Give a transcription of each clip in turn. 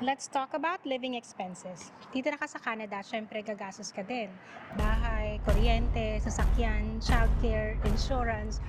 Let's talk about living expenses. Titira ka sa Canada, syempre gagastos ka din. Bahay, kuryente, sasakyan, childcare, insurance,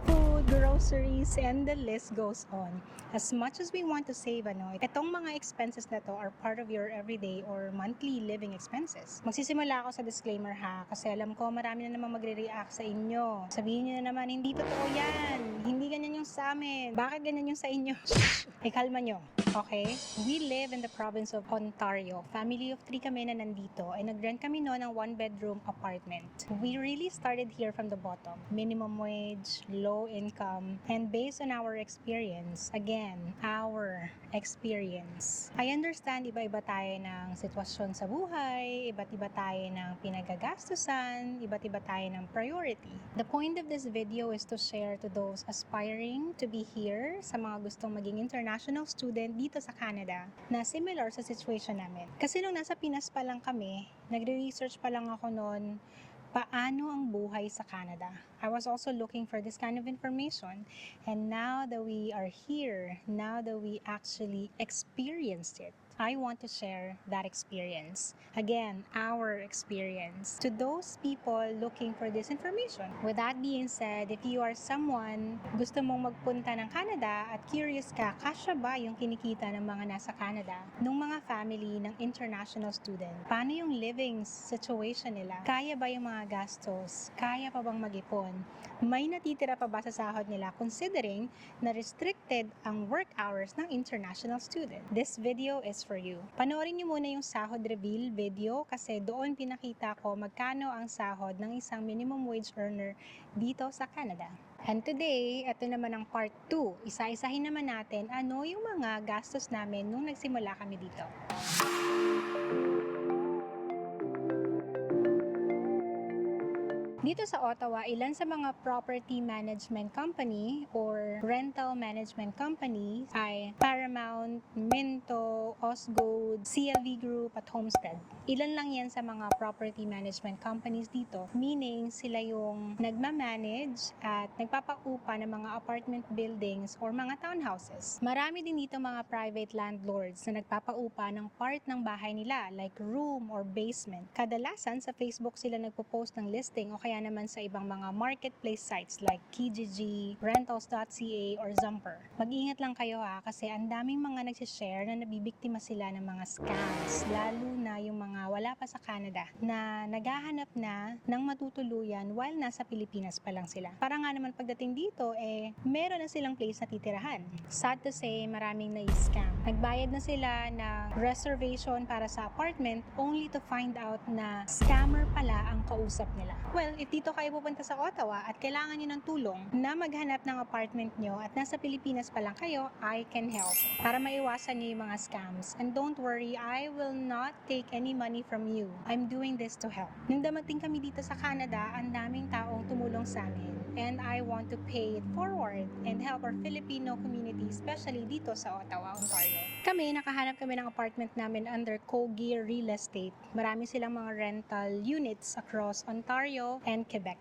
food, groceries, and the list goes on. As much as we want to save, itong mga expenses na to are part of your everyday or monthly living expenses. Magsisimula ako sa disclaimer ha, kasi alam ko marami na naman magre-react sa inyo. Sabihin nyo na naman, hindi totoo yan. Hindi ganyan yung sa amin. Bakit ganyan yung sa inyo? Kalma nyo. Okay? We live in the province of Ontario. Family of 3 kami na nandito ay nag-rent kami noon ng 1-bedroom apartment. We really started here from the bottom. Minimum wage, low income, and based on our experience, again, our experience. I understand iba-iba tayo ng sitwasyon sa buhay, iba't iba tayo ng pinagagastusan, iba't iba tayo ng priority. The point of this video is to share to those aspiring to be here, sa mga gustong maging international student dito sa Canada na similar sa situation namin. Kasi nung nasa Pinas pa lang kami, nagre-research pa lang ako noon paano ang buhay sa Canada. I was also looking for this kind of information, and now that we are here, now that we actually experienced it, I want to share that experience. Again, our experience to those people looking for this information. With that being said, if you are someone gusto mong magpunta ng Canada at curious ka, kasya ba yung kinikita ng mga nasa Canada, ng mga family ng international student? Paano yung living situation nila? Kaya ba yung mga gastos? Kaya pa bang mag-ipon? May natitira pa ba sa sahod nila considering na restricted ang work hours ng international student? This video is for you. Panoorin niyo muna yung sahod reveal video kasi doon pinakita ko magkano ang sahod ng isang minimum wage earner dito sa Canada. And today, ito naman ang part 2. Isa-isahin naman natin ano yung mga gastos namin nung nagsimula kami dito. Dito sa Ottawa, ilan sa mga property management company or rental management company ay Paramount, Minto, Osgood, CLV Group at Homestead. Ilan lang yan sa mga property management companies dito, meaning sila yung nagmamanage at nagpapaupa ng mga apartment buildings or mga townhouses. Marami din dito mga private landlords na nagpapaupa ng part ng bahay nila like room or basement. Kadalasan sa Facebook sila nagpo-post ng listing o kaya naman sa ibang mga marketplace sites like Kijiji, Rentals.ca or Zumper. Mag-ingat lang kayo kasi ang daming mga nagsishare na nabibiktima sila ng mga scams, lalo na yung mga wala pa sa Canada na naghahanap na ng matutuluyan while nasa Pilipinas pa lang sila. Para nga naman pagdating dito meron na silang place na titirahan. Sad to say, maraming na-scam. Nagbayad na sila ng reservation para sa apartment only to find out na scammer pala ang kausap nila. Well, if dito kayo pupunta sa Ottawa at kailangan nyo ng tulong na maghanap ng apartment nyo at nasa Pilipinas pa lang kayo, I can help para maiwasan nyo yung mga scams. And don't worry, I will not take any money from you. I'm doing this to help. Nung dumating kami dito sa Canada, ang daming taong tumulong sa amin. And I want to pay it forward and help our Filipino community, especially dito sa Ottawa, Ontario. Nakahanap kami ng apartment namin under Cogear Real Estate. Marami silang mga rental units across Ontario and Quebec.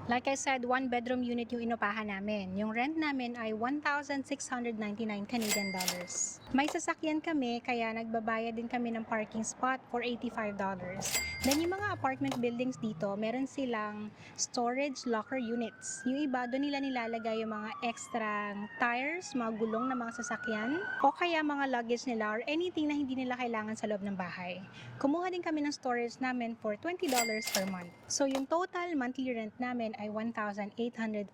Like I said, 1-bedroom unit yung inupahan namin. Yung rent namin ay 1,699 Canadian dollars. May sasakyan kami, kaya nagbabayad din kami ng parking spot for $85. Then yung mga apartment buildings dito, meron silang storage locker units. Yung iba, doon nila nilalagay yung mga extra tires, mga gulong na mga sasakyan, o kaya mga luggage nila or anything na hindi nila kailangan sa loob ng bahay. Kumuha din kami ng storage namin for $20 per month. So yung total monthly rent namin ay $1,804.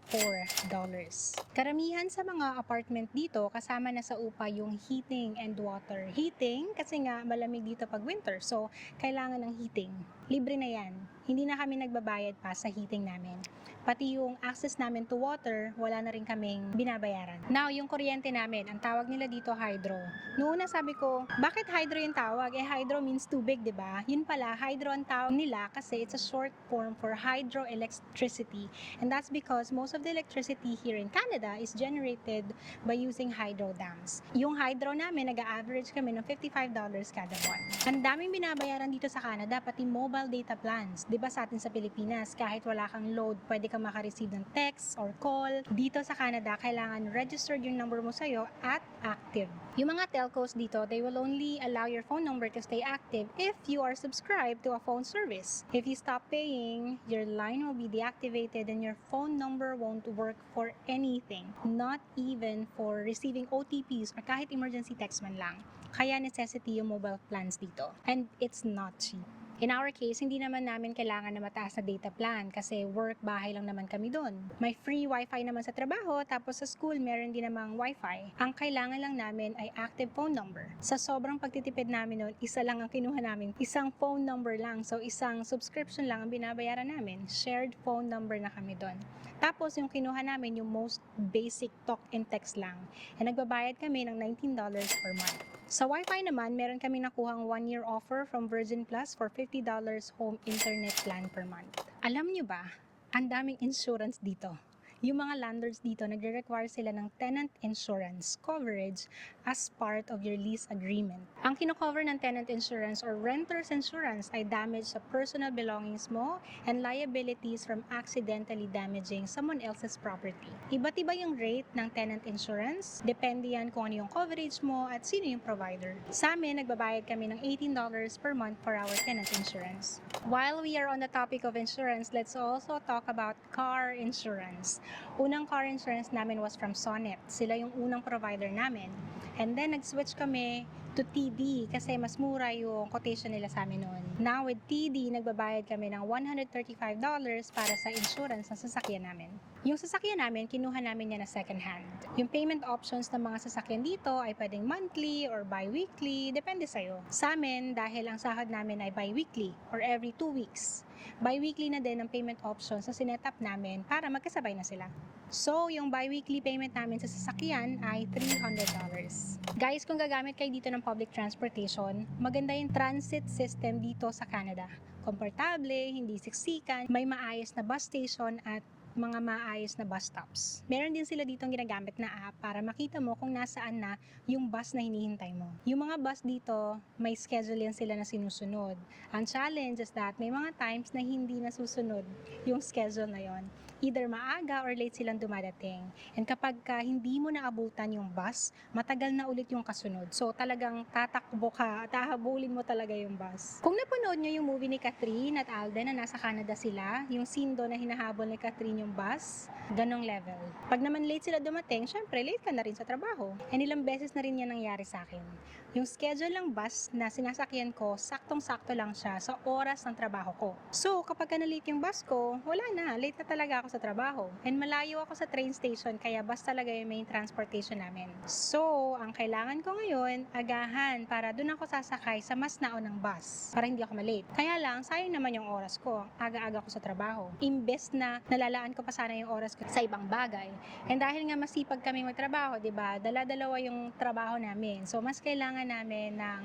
Karamihan sa mga apartment dito, kasama na sa upa yung heating and water. Heating, kasi nga malamig dito pag winter, so kailangan ng heating. Libre na yan. Hindi na kami nagbabayad pa sa heating namin. Pati yung access namin to water, wala na rin kaming binabayaran. Now, yung kuryente namin, ang tawag nila dito hydro. Noong una sabi ko, bakit hydro yung tawag? Hydro means tubig, di ba? Yun pala, hydro ang tawag nila kasi it's a short form for hydroelectricity. And that's because most of the electricity here in Canada is generated by using hydro dams. Yung hydro namin, nag-average kami ng $55 kada buwan. Ang daming binabayaran dito sa Canada, pati mobile data plans. Di ba sa atin sa Pilipinas, kahit wala kang load, pwede kang makareceive ng text or call. Dito sa Canada, kailangan registered yung number mo sa'yo at active. Yung mga telcos dito, they will only allow your phone number to stay active if you are subscribed to a phone service. If you stop paying, your line will be deactivated and your phone number won't work for anything. Not even for receiving OTPs or kahit emergency text man lang. Kaya necessity yung mobile plans dito. And it's not cheap. In our case, hindi naman namin kailangan na mataas na data plan kasi work, bahay lang naman kami doon. May free wifi naman sa trabaho, tapos sa school meron din namang wifi. Ang kailangan lang namin ay active phone number. Sa sobrang pagtitipid namin noon, isa lang ang kinuha namin. Isang phone number lang, so isang subscription lang ang binabayaran namin. Shared phone number na kami doon. Tapos yung kinuha namin yung most basic talk and text lang. And nagbabayad kami ng $19 per month. Sa Wi-Fi naman, meron kami nakuhang 1-year offer from Virgin Plus for $50 home internet plan per month. Alam nyo ba, ang daming insurance dito. Yung mga landlords dito, nagre-require sila ng tenant insurance coverage as part of your lease agreement. Ang kino-cover ng tenant insurance or renter's insurance ay damage sa personal belongings mo and liabilities from accidentally damaging someone else's property. Iba't iba yung rate ng tenant insurance, depende yan kung ano yung coverage mo at sino yung provider. Sa amin, nagbabayad kami ng $18 per month for our tenant insurance. While we are on the topic of insurance, let's also talk about car insurance. Unang car insurance namin was from Sonnet. Sila yung unang provider namin. And then, nag-switch kami to TD kasi mas mura yung quotation nila sa amin noon. Now, with TD, nagbabayad kami ng $135 para sa insurance ng sasakyan namin. Yung sasakyan namin, kinuha namin yan na second hand. Yung payment options ng mga sasakyan dito ay pwedeng monthly or bi-weekly, depende sa'yo. Sa amin, dahil ang sahod namin ay bi-weekly or every 2 weeks. Bi-weekly na din ang payment options na sinetap namin para magkasabay na sila. So, yung bi-weekly payment namin sa sasakyan ay $300. Guys, kung gagamit kayo dito ng public transportation, maganda yung transit system dito sa Canada. Komportable, hindi siksikan, may maayos na bus station at mga maayos na bus stops. Meron din sila ditong ginagamit na app para makita mo kung nasaan na yung bus na hinihintay mo. Yung mga bus dito, may schedule yan sila na sinusunod. Ang challenge is that may mga times na hindi nasusunod yung schedule na yon. Either maaga or late silang dumadating. And kapag hindi mo naabutan yung bus, matagal na ulit yung kasunod. So talagang tatakbo ka, tahabulin mo talaga yung bus. Kung napanood nyo yung movie ni Catherine at Alden na nasa Canada sila, yung scene doon na hinahabol ni Catherine yung bus, ganong level. Pag naman late sila dumating, syempre late ka na rin sa trabaho. And ilang beses na rin yan nangyari sa akin. Yung schedule ng bus na sinasakyan ko, saktong-sakto lang siya sa oras ng trabaho ko. So, kapag na-late yung bus ko, wala na, late na talaga ako sa trabaho. And malayo ako sa train station, kaya bus talaga yung main transportation namin. So, ang kailangan ko ngayon, agahan para dun ako sasakay sa mas naunang bus, para hindi ako malate. Kaya lang, sayang naman yung oras ko, aga-aga ko sa trabaho. Imbes na nalalaan ko pa sana yung oras ko sa ibang bagay. And dahil nga masipag kami magtrabaho, diba, dala-dalawa yung trabaho namin. So, mas kailangan namin ng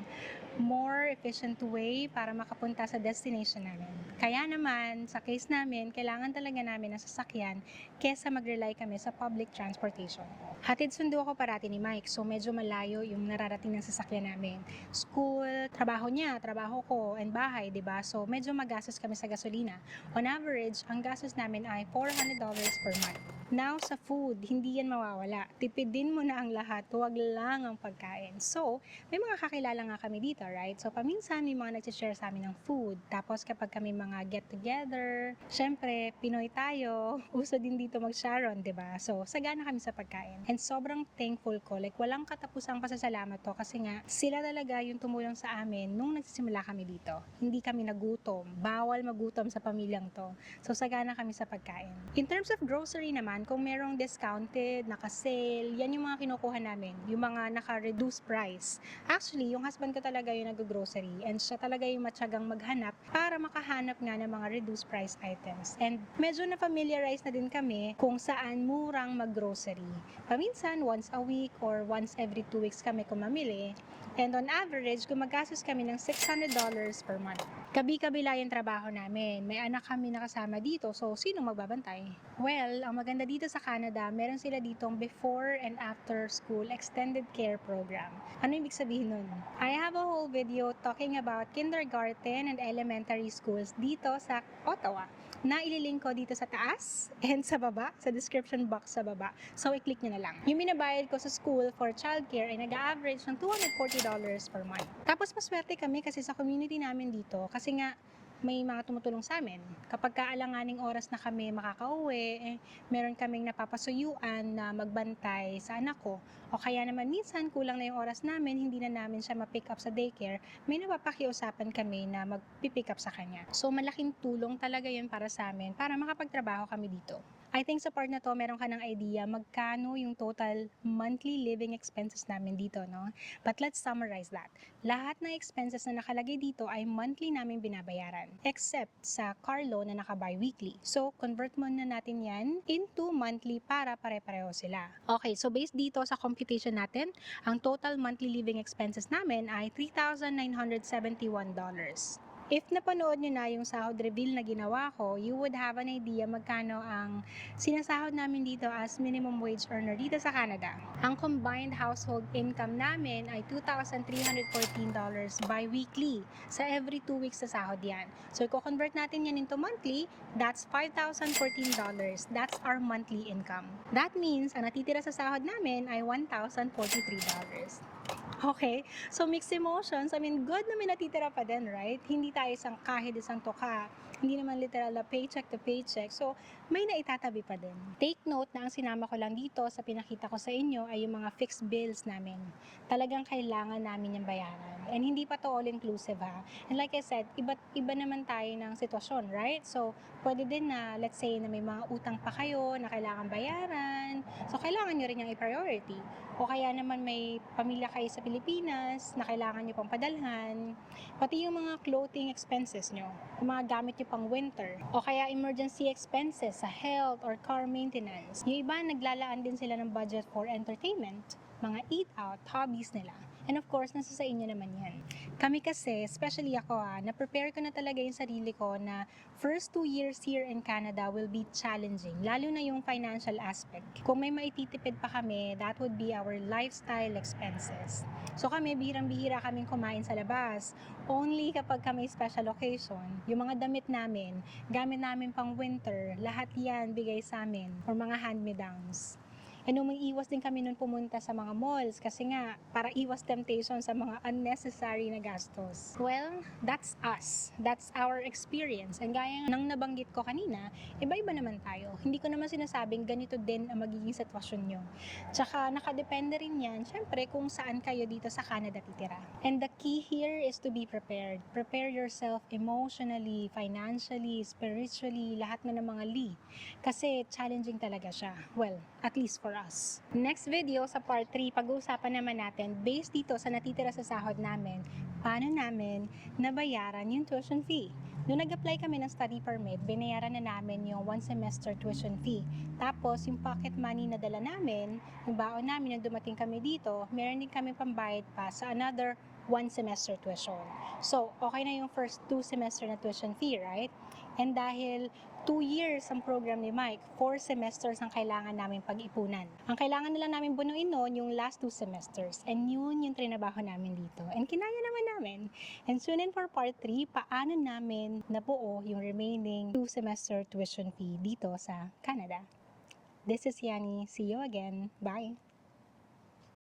more efficient way para makapunta sa destination namin. Kaya naman, sa case namin, kailangan talaga namin ng sasakyan kesa mag-rely kami sa public transportation. Hatid sundo ako parati ni Mike, so medyo malayo yung nararating ng sasakyan namin. School, trabaho niya, trabaho ko, and bahay, diba? So medyo magastos kami sa gasolina. On average, ang gastos namin ay $400 per month. Now, sa food, hindi yan mawawala. Tipidin mo na ang lahat, huwag lang ang pagkain. So, may mga kakilala nga kami dito, right? So, paminsan may mga nagsishare sa amin ng food. Tapos, kapag kami mga get-together, syempre, Pinoy tayo, uso din dito mag-sharon, diba? So, sagana kami sa pagkain. And sobrang thankful ko, like, walang katapusang pasasalamat to kasi nga, sila talaga yung tumulong sa amin nung nagsisimula kami dito. Hindi kami nagutom. Bawal magutom sa pamilyang to. So, sagana kami sa pagkain. In terms of grocery naman, kung merong discounted, naka-sale, yan yung mga kinukuha namin. Yung mga naka-reduce price. Actually, yung husband ko talaga yung nag-grocery and siya talaga yung matyagang maghanap para makahanap nga ng mga reduced price items. And medyo na-familiarize na din kami kung saan murang mag-grocery. Paminsan, once a week or once every 2 weeks kami kung mamili. And on average, gumagastos kami ng $600 per month. Kabi-kabila yung trabaho namin. May anak kami nakasama dito, so sino magbabantay? Well, ang maganda dito sa Canada, meron sila ditong before and after school extended care program. Ano ibig sabihin nun? I have a whole video talking about kindergarten and elementary schools dito sa Ottawa na ililink ko dito sa taas and sa baba, sa description box sa baba. So, i-click nyo na lang. Yung binabayad ko sa school for childcare ay nag-average ng $240 per month. Tapos, maswerte kami kasi sa community namin dito kasi nga may mga tumutulong sa amin. Kapag kaalanganing oras na kami makakauwi, meron kaming napapasuyuan na magbantay sa anak ko. O kaya naman minsan kulang na yung oras namin, hindi na namin siya ma-pick up sa daycare, may napapakiusapan kami na mag-pick up sa kanya. So malaking tulong talaga yun para sa amin, para makapagtrabaho kami dito. I think sa part na to, meron ka ng idea magkano yung total monthly living expenses namin dito, no? But let's summarize that. Lahat ng expenses na nakalagay dito ay monthly namin binabayaran, except sa car loan na naka-bi-weekly. So, convert muna natin yan into monthly para pare-pareho sila. Okay, so based dito sa computation natin, ang total monthly living expenses namin ay $3,971. If napanood nyo na yung sahod reveal na ginawa ko, you would have an idea magkano ang sinasahod namin dito as minimum wage earner dito sa Canada. Ang combined household income namin ay $2,314 bi-weekly. Sa every 2 weeks sa sahod yan. So, i-convert natin yan into monthly, that's $5,014. That's our monthly income. That means, ang natitira sa sahod namin ay $1,043. Okay? So, mixed emotions. I mean, good na may natitira pa din, right? Hindi tayo kahit isang tuka. Hindi naman literal na paycheck to paycheck. So, may naitatabi pa din. Take note na ang sinama ko lang dito sa pinakita ko sa inyo ay yung mga fixed bills namin. Talagang kailangan namin yung bayaran. And hindi pa to all-inclusive ha. And like I said, iba naman tayo ng sitwasyon, right? So, pwede din na, let's say, na may mga utang pa kayo na kailangan bayaran. So, kailangan nyo rin yung i-priority. O kaya naman may pamilya kayo sa Pilipinas na kailangan nyo pang padalhan. Pati yung mga clothing expenses nyo. Yung mga gamit nyo pang winter. O kaya emergency expenses sa health or car maintenance. Yung iba, naglalaan din sila ng budget for entertainment. Mga eat out, hobbies nila. And of course, nasa sa inyo naman yan. Kami kasi, especially ako na-prepare ko na talaga yung sarili ko na first 2 years here in Canada will be challenging, lalo na yung financial aspect. Kung may maititipid pa kami, that would be our lifestyle expenses. So kami, bihirang-bihira kaming kumain sa labas. Only kapag kami special occasion, yung mga damit namin, gamit namin pang winter, lahat yan bigay sa amin, or mga hand-me-downs. And umiiwas din kami nun pumunta sa mga malls kasi nga, para iwas temptation sa mga unnecessary na gastos. Well, that's us. That's our experience. And gaya ng nabanggit ko kanina, iba-iba naman tayo. Hindi ko naman sinasabing ganito din ang magiging sitwasyon nyo. Tsaka nakadepende rin yan, syempre, kung saan kayo dito sa Canada titira. And the key here is to be prepared. Prepare yourself emotionally, financially, spiritually, lahat na ng mga Kasi challenging talaga siya. Well, at least for us. Next video sa part 3, pag-uusapan naman natin based dito sa natitira sa sahod namin, paano namin nabayaran yung tuition fee. Noong nag-apply kami ng study permit, binayaran na namin yung 1 semester tuition fee. Tapos, yung pocket money na dala namin, yung baon namin nung dumating kami dito, meron din kami pambayad pa sa another 1 semester tuition. So, okay na yung first 2 semester na tuition fee, right? And dahil 2 years ang program ni Mike, 4 semesters ang kailangan namin pag-ipunan. Ang kailangan nila namin bunuin noon yung last 2 semesters. And yun yung trinabaho namin dito. And kinaya naman namin. And soon in for part 3, paano namin nabuo yung remaining 2 semester tuition fee dito sa Canada. This is Yani. See you again. Bye!